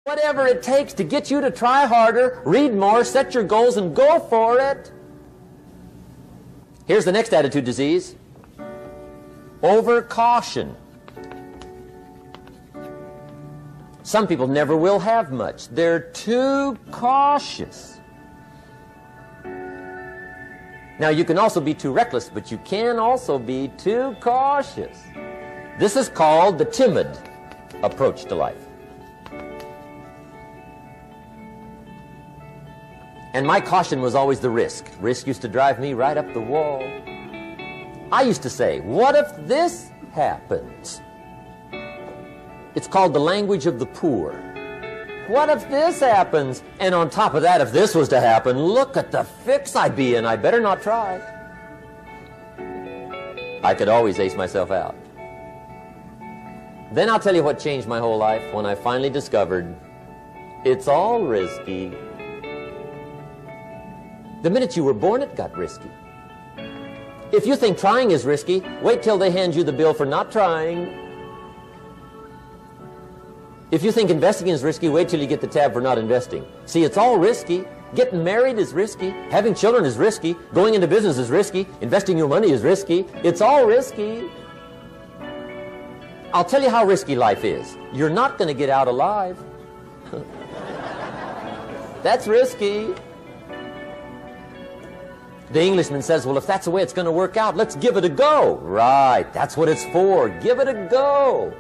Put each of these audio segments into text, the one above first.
Whatever it takes to get you to try harder, read more, set your goals, and go for it. Here's the next attitude disease. Overcaution. Some people never will have much. They're too cautious. Now, you can also be too reckless, but you can also be too cautious. This is called the timid approach to life. And my caution was always the risk. Risk used to drive me right up the wall. I used to say, what if this happens? It's called the language of the poor. What if this happens? And on top of that, if this was to happen, look at the fix I'd be in. I better not try. I could always ace myself out. Then I'll tell you what changed my whole life when I finally discovered it's all risky. The minute you were born, it got risky. If you think trying is risky, wait till they hand you the bill for not trying. If you think investing is risky, wait till you get the tab for not investing. See, it's all risky. Getting married is risky. Having children is risky. Going into business is risky. Investing your money is risky. It's all risky. I'll tell you how risky life is. You're not going to get out alive. That's risky. The Englishman says, well, if that's the way it's going to work out, let's give it a go. Right, that's what it's for. Give it a go.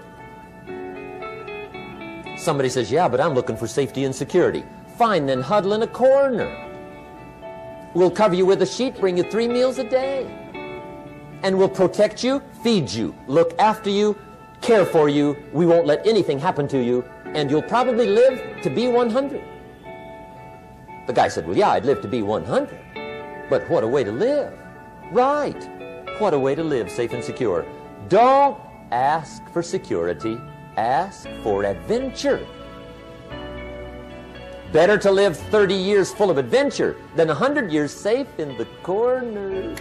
Somebody says, yeah, but I'm looking for safety and security. Fine, then huddle in a corner. We'll cover you with a sheet, bring you 3 meals a day. And we'll protect you, feed you, look after you, care for you. We won't let anything happen to you. And you'll probably live to be 100. The guy said, well, yeah, I'd live to be 100. But what a way to live. Right. What a way to live, safe and secure. Don't ask for security. Ask for adventure. Better to live 30 years full of adventure than 100 years safe in the corner.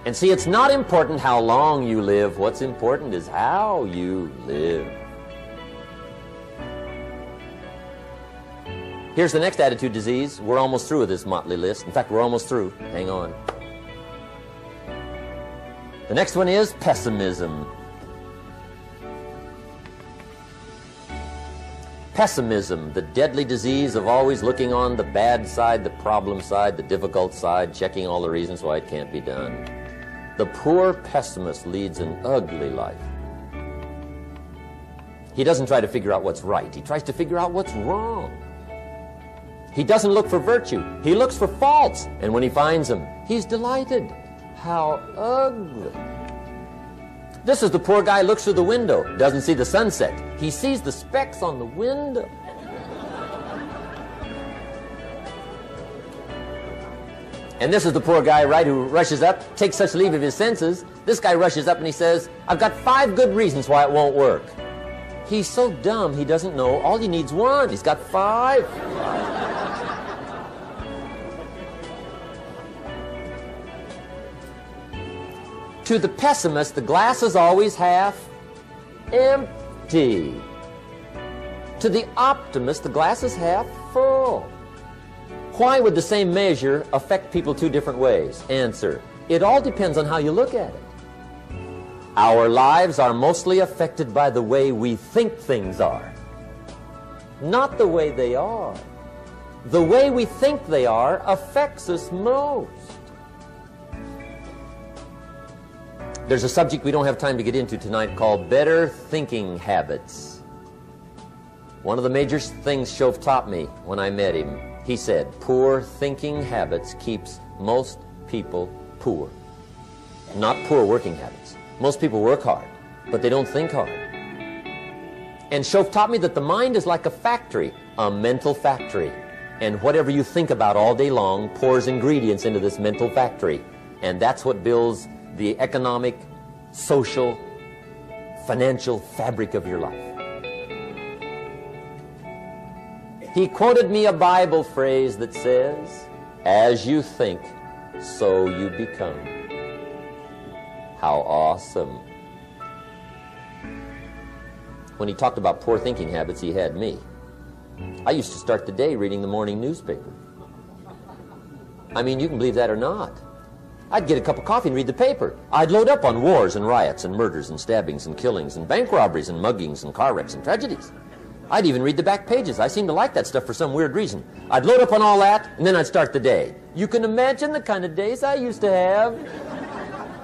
And see, it's not important how long you live. What's important is how you live. Here's the next attitude disease. We're almost through with this motley list. In fact, we're almost through. Hang on. The next one is pessimism. Pessimism, the deadly disease of always looking on the bad side, the problem side, the difficult side, checking all the reasons why it can't be done. The poor pessimist leads an ugly life. He doesn't try to figure out what's right. He tries to figure out what's wrong. He doesn't look for virtue. He looks for faults. And when he finds them, he's delighted. How ugly. This is the poor guy who looks through the window, doesn't see the sunset. He sees the specks on the window. And this is the poor guy, right, who rushes up, takes such leave of his senses. This guy rushes up and he says, I've got 5 good reasons why it won't work. He's so dumb he doesn't know all he needs 1. He's got 5. To the pessimist, the glass is always half empty. To the optimist, the glass is half full. Why would the same measure affect people 2 different ways? Answer, it all depends on how you look at it. Our lives are mostly affected by the way we think things are, not the way they are. The way we think they are affects us most. There's a subject we don't have time to get into tonight called better thinking habits. One of the major things Shoaff taught me when I met him, he said, poor thinking habits keeps most people poor. Not poor working habits. Most people work hard, but they don't think hard. And Shoaff taught me that the mind is like a factory, a mental factory. And whatever you think about all day long pours ingredients into this mental factory. And that's what builds the economic, social, financial fabric of your life. He quoted me a Bible phrase that says, as you think, so you become. How awesome. When he talked about poor thinking habits, he had me. I used to start the day reading the morning newspaper. I mean, you can believe that or not. I'd get a cup of coffee and read the paper. I'd load up on wars and riots and murders and stabbings and killings and bank robberies and muggings and car wrecks and tragedies. I'd even read the back pages. I seem to like that stuff for some weird reason. I'd load up on all that, and then I'd start the day. You can imagine the kind of days I used to have.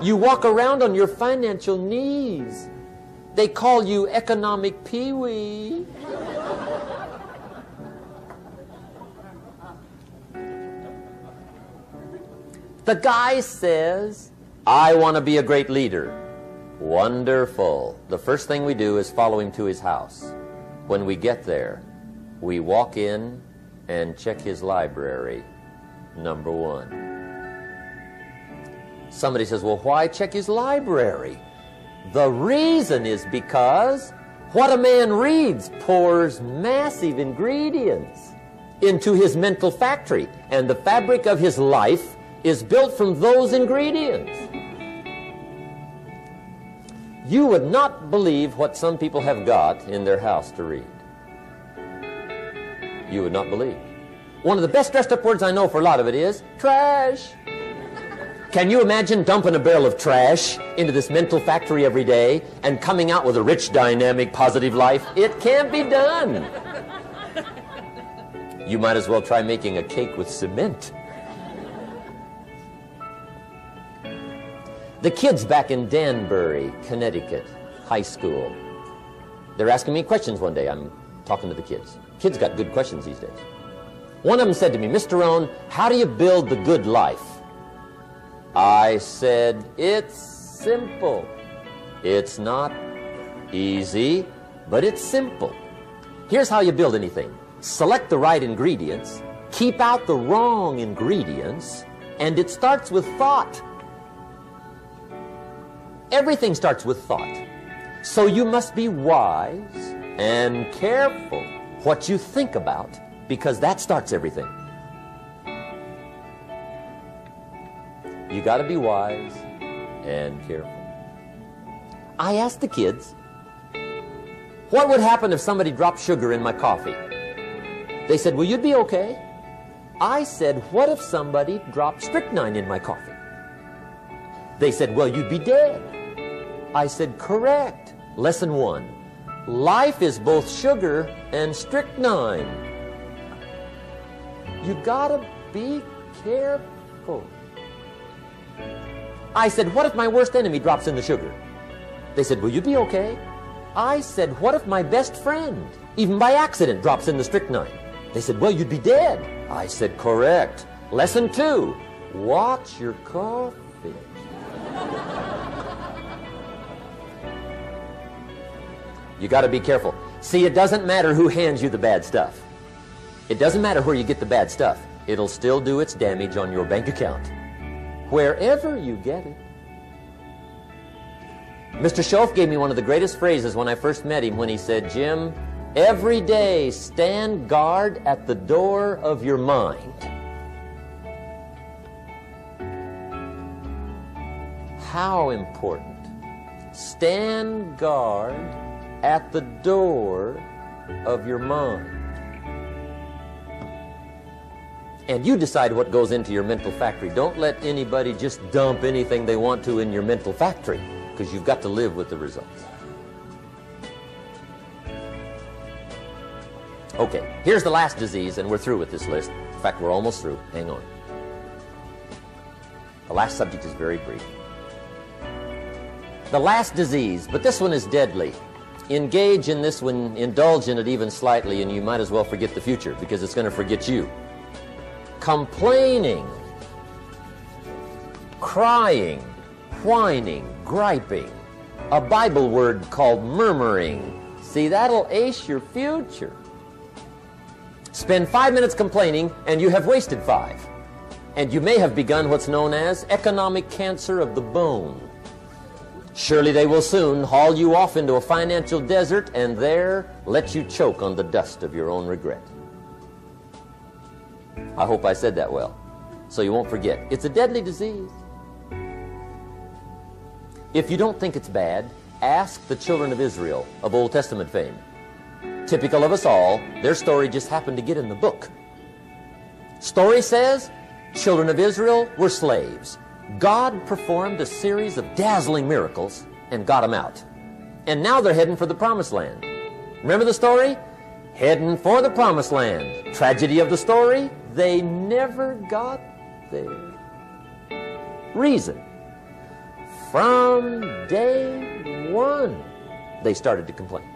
You walk around on your financial knees. They call you economic peewee. The guy says, I want to be a great leader. Wonderful. The first thing we do is follow him to his house. When we get there, we walk in and check his library, number one. Somebody says, well, why check his library? The reason is because what a man reads pours massive ingredients into his mental factory, and the fabric of his life is built from those ingredients. You would not believe what some people have got in their house to read. You would not believe. One of the best dressed up words I know for a lot of it is trash. Can you imagine dumping a barrel of trash into this mental factory every day and coming out with a rich, dynamic, positive life? It can't be done. You might as well try making a cake with cement. The kids back in Danbury, Connecticut, high school, they're asking me questions one day. I'm talking to the kids. Kids got good questions these days. One of them said to me, Mr. Rohn, how do you build the good life? I said, it's simple. It's not easy, but it's simple. Here's how you build anything. Select the right ingredients, keep out the wrong ingredients, and it starts with thought. Everything starts with thought. So you must be wise and careful what you think about, because that starts everything. You got to be wise and careful. I asked the kids, what would happen if somebody dropped sugar in my coffee? They said, well, you'd be okay. I said, what if somebody dropped strychnine in my coffee? They said, well, you'd be dead. I said, correct. Lesson 1. Life is both sugar and strychnine. You gotta be careful. I said, what if my worst enemy drops in the sugar? They said, will you be okay? I said, what if my best friend, even by accident, drops in the strychnine? They said, well, you'd be dead. I said, correct. Lesson 2. Watch your coffee. You got to be careful. See, it doesn't matter who hands you the bad stuff. It doesn't matter where you get the bad stuff. It'll still do its damage on your bank account, wherever you get it. Mr. Schoaf gave me one of the greatest phrases when I first met him when he said, Jim, every day stand guard at the door of your mind. How important. Stand guard at the door of your mind. And you decide what goes into your mental factory. Don't let anybody just dump anything they want to in your mental factory, because you've got to live with the results. Okay, here's the last disease, and we're through with this list. In fact, we're almost through. Hang on. The last subject is very brief. The last disease, but this one is deadly. Engage in this one, indulge in it even slightly, and you might as well forget the future, because it's going to forget you. Complaining, crying, whining, griping. A Bible word called murmuring. See, that'll ace your future. Spend 5 minutes complaining, and you have wasted 5. And you may have begun what's known as economic cancer of the bone. Surely they will soon haul you off into a financial desert and there let you choke on the dust of your own regret. I hope I said that well, so you won't forget. It's a deadly disease. If you don't think it's bad, Ask the children of Israel of Old Testament fame. Typical of us all, their story just happened to get in the book. Story says, children of Israel were slaves. God performed a series of dazzling miracles and got them out. And now they're heading for the promised land. Remember the story? Heading for the promised land. Tragedy of the story, they never got there. Reason. From day one, they started to complain.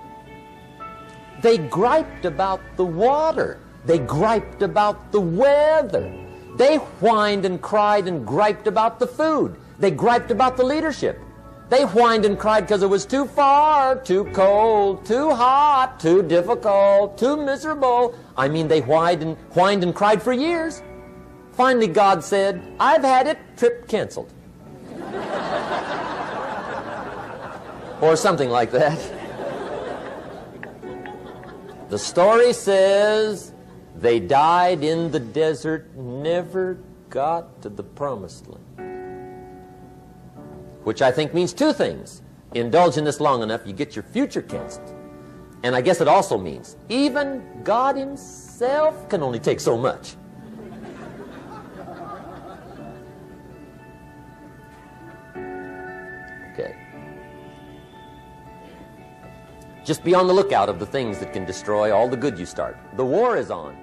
They griped about the water. They griped about the weather. They whined and cried and griped about the food. They griped about the leadership. They whined and cried because it was too far, too cold, too hot, too difficult, too miserable. I mean, they whined and cried for years. Finally, God said, I've had it, trip canceled. Or something like that. The story says they died in the desert, never got to the promised land. Which I think means two things. Indulge in this long enough, you get your future canceled. And I guess it also means even God himself can only take so much. Okay. Just be on the lookout of the things that can destroy all the good you start. The war is on.